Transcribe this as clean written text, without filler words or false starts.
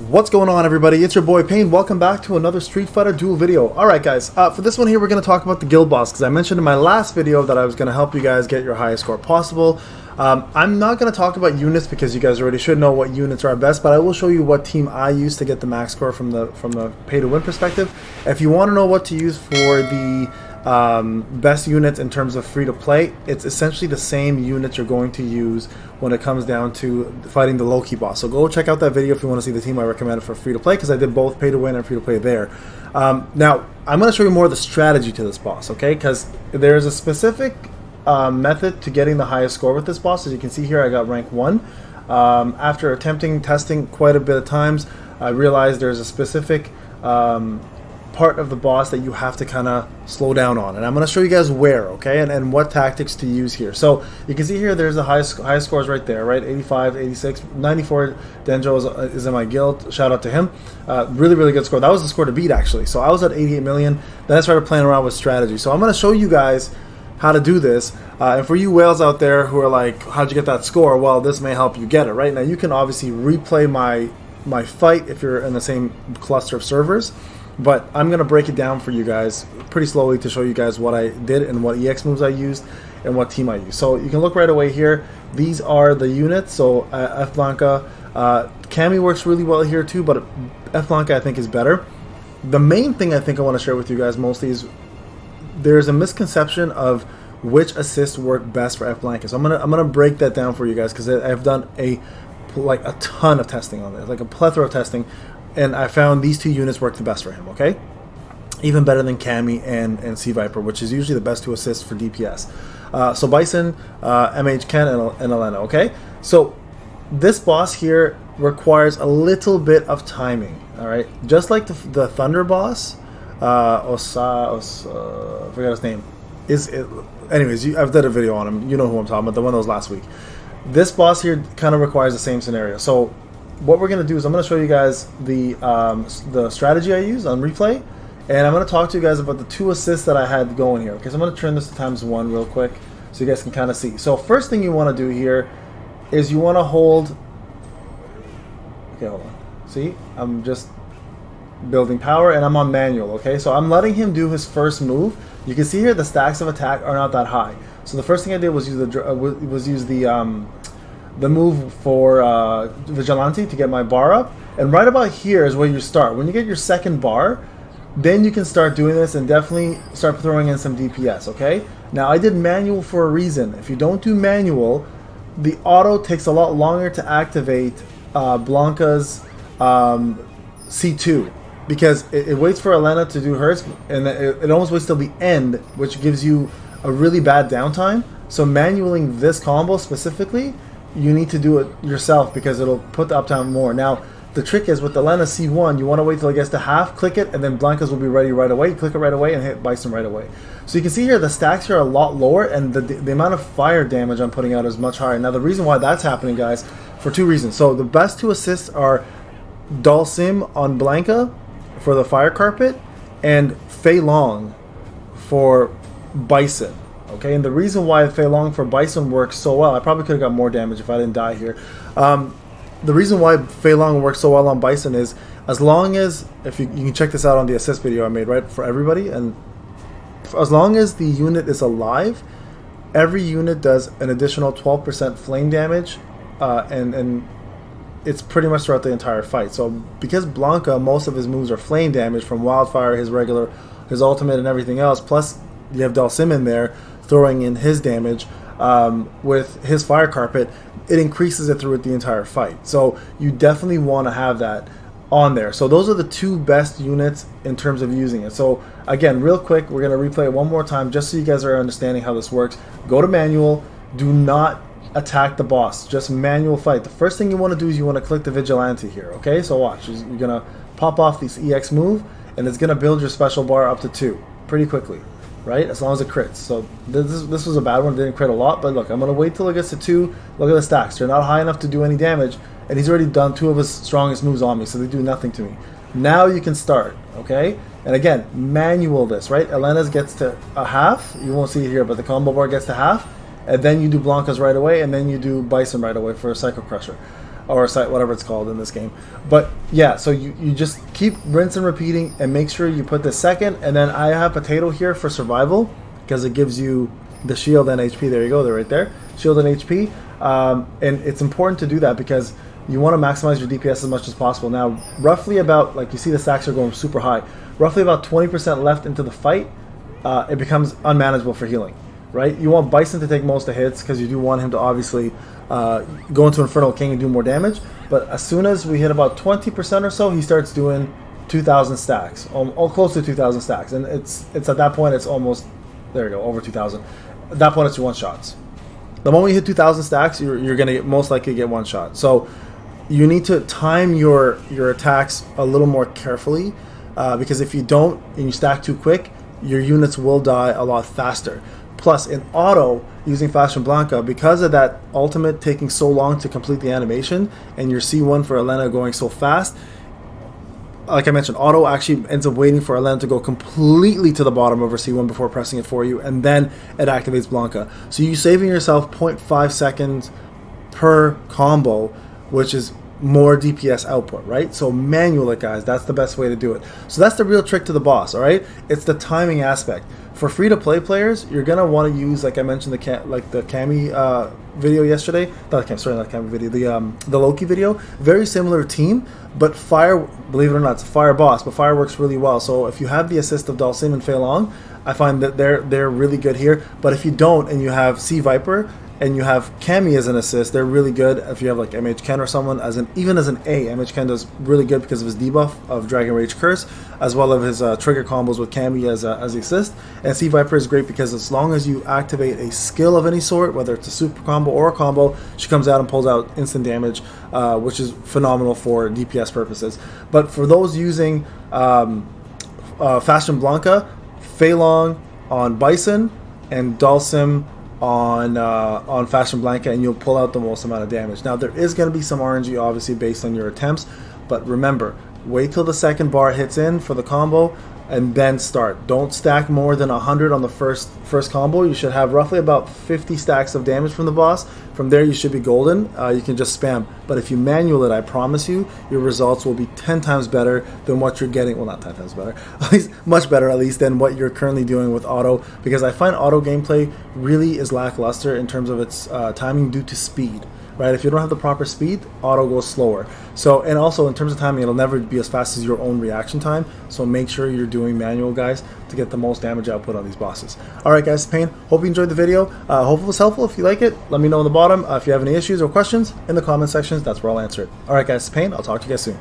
What's going on, everybody? It's your boy Payne. Welcome back to another Street Fighter Duel video. Alright guys, for this one here we're going to talk about the guild boss, because I mentioned in my last video that I was going to help you guys get your highest score possible. I'm not going to talk about units because you guys already should know what units are best, but I will show you what team I use to get the max score from the pay to win perspective. If you want to know what to use for the best units in terms of free to play, it's essentially the same units you're going to use when it comes down to fighting the low-key boss. So go check out that video if you want to see the team I recommended for free to play, because I did both pay to win and free to play there. Now I'm going to show you more of the strategy to this boss, okay? Because there's a specific method to getting the highest score with this boss. As you can see here, I got rank 1. After testing quite a bit of times, I realized there's a specific part of the boss that you have to kind of slow down on, and I'm going to show you guys where, okay, and what tactics to use here. So you can see here there's the highest scores right there, right? 85, 86, 94. Denjo is in my guild. Shout out to him. Really good score. That was the score to beat, actually. So I was at 88 million. Then I started playing around with strategy. So I'm going to show you guys how to do this, and for you whales out there who are like, how'd you get that score? Well, this may help you get it. Right now you can obviously replay my fight if you're in the same cluster of servers, but I'm going to break it down for you guys pretty slowly to show you guys what I did and what EX moves I used and what team I used. So you can look right away here. These are the units. So F Blanca, Cammy works really well here too, but F Blanca I think is better. The main thing I think I want to share with you guys mostly is there's a misconception of which assists work best for F Blanca. So I'm gonna break that down for you guys, because I've done a ton of testing on this, like a plethora of testing, and I found these two units work the best for him, okay? Even better than Cammy and Sea Viper, which is usually the best two assists for DPS. So Bison, MH Ken, and Elena, okay? So this boss here requires a little bit of timing, all right? Just like the Thunder boss, I forgot his name. Anyways, I've done a video on him. You know who I'm talking about, the one that was last week. This boss here kind of requires the same scenario. So what we're going to do is I'm going to show you guys the strategy I use on replay, and I'm going to talk to you guys about the two assists that I had going here. Okay, so I'm going to turn this to ×1 real quick so you guys can kind of see. So first thing you want to do here is you want to hold. Okay, hold on. See, I'm just building power and I'm on manual. Okay, so I'm letting him do his first move. You can see here the stacks of attack are not that high. So the first thing I did was use the move for Vigilante to get my bar up, and right about here is where you start. When you get your second bar, then you can start doing this and definitely start throwing in some DPS, okay? Now I did manual for a reason. If you don't do manual, the auto takes a lot longer to activate Blanca's C2, because it waits for Elena to do hers, and it almost waits till the end, which gives you a really bad downtime. So manualing this combo specifically, you need to do it yourself because it'll put the uptime more. Now, the trick is with the Elena C1, you want to wait till it gets to half, click it, and then Blanca's will be ready right away. Click it right away and hit Bison right away. So you can see here the stacks here are a lot lower, and the amount of fire damage I'm putting out is much higher. Now, the reason why that's happening, guys, for two reasons. So the best two assists are Dalsim on Blanca for the fire carpet and Fei Long for Bison. Okay, and the reason why Fei Long for Bison works so well, I probably could have got more damage if I didn't die here. The reason why Fei Long works so well on Bison is, as long as, if you can check this out on the assist video I made, right, for everybody, and as long as the unit is alive, every unit does an additional 12% flame damage, and it's pretty much throughout the entire fight. So because Blanca, most of his moves are flame damage from Wildfire, his ultimate and everything else, plus you have Dalsim in there throwing in his damage with his fire carpet, it increases it throughout the entire fight. So you definitely want to have that on there. So those are the two best units in terms of using it. So again, real quick, we're going to replay it one more time just so you guys are understanding how this works. Go to manual. Do not attack the boss. Just manual fight. The first thing you want to do is you want to click the Vigilante here. Okay, so watch. You're going to pop off this EX move, and it's going to build your special bar up to 2 pretty quickly. Right, as long as it crits. So this was a bad one. It didn't crit a lot, but look, I'm gonna wait till it gets to 2. Look at the stacks; they're not high enough to do any damage, and he's already done 2 of his strongest moves on me, so they do nothing to me. Now you can start, okay? And again, manual this, right? Elena's gets to a half. You won't see it here, but the combo bar gets to half, and then you do Blanca's right away, and then you do Bison right away for a Psycho Crusher. or site, whatever it's called in this game. But yeah, so you just keep rinse and repeating, and make sure you put the second. And then I have potato here for survival because it gives you the shield and HP. There you go, they're right there, shield and HP. And it's important to do that because you want to maximize your DPS as much as possible. Now, roughly about, like you see the stacks are going super high, roughly about 20% left into the fight, it becomes unmanageable for healing, right? You want Bison to take most of the hits because you do want him to obviously go into Infernal King and do more damage. But as soon as we hit about 20% or so, he starts doing 2,000 stacks, all close to 2,000 stacks. And it's at that point, it's almost, there you go, over 2,000. At that point, it's your one-shots. The moment you hit 2,000 stacks, you're going to most likely get one shot. So you need to time your attacks a little more carefully because if you don't and you stack too quick, your units will die a lot faster. Plus, in auto, using Fashion Blanca, because of that ultimate taking so long to complete the animation and your C1 for Elena going so fast, like I mentioned, auto actually ends up waiting for Elena to go completely to the bottom of her C1 before pressing it for you, and then it activates Blanca. So you're saving yourself 0.5 seconds per combo, which is more DPS output, right? So manual it, guys. That's the best way to do it. So that's the real trick to the boss, all right? It's the timing aspect. For free-to-play players, you're gonna want to use, like I mentioned, the Cammy video yesterday. Not Cammy video. The Loki video. Very similar team, but Fire. Believe it or not, it's a Fire boss, but Fire works really well. So if you have the assist of Dhalsim and Fei Long, I find that they're really good here. But if you don't, and you have Sea Viper and you have Cammy as an assist, they're really good. If you have like MH Ken or someone even as an A, MH Ken does really good because of his debuff of Dragon Rage Curse, as well as his trigger combos with Cammy as the assist. And Sea Viper is great because as long as you activate a skill of any sort, whether it's a super combo or a combo, she comes out and pulls out instant damage, which is phenomenal for DPS purposes. But for those using Fashion Blanca, Fei Long on Bison and Dhalsim on Fashion Blanca, and you'll pull out the most amount of damage. Now there is going to be some RNG obviously based on your attempts, but remember, wait till the second bar hits in for the combo and then start. Don't stack more than 100 on the first combo. You should have roughly about 50 stacks of damage from the boss. From there you should be golden. You can just spam. But if you manual it, I promise you, your results will be 10 times better than what you're getting. Well, not 10 times better. At least much better, at least, than what you're currently doing with auto. Because I find auto gameplay really is lackluster in terms of its timing due to speed. Right? If you don't have the proper speed, auto goes slower. So, and also in terms of timing, it'll never be as fast as your own reaction time. So make sure you're doing manual, guys, to get the most damage output on these bosses. Alright guys, Payne, hope you enjoyed the video. Hope it was helpful. If you like it, let me know in the bottom. If you have any issues or questions, in the comment sections, that's where I'll answer it. Alright guys, Payne, I'll talk to you guys soon.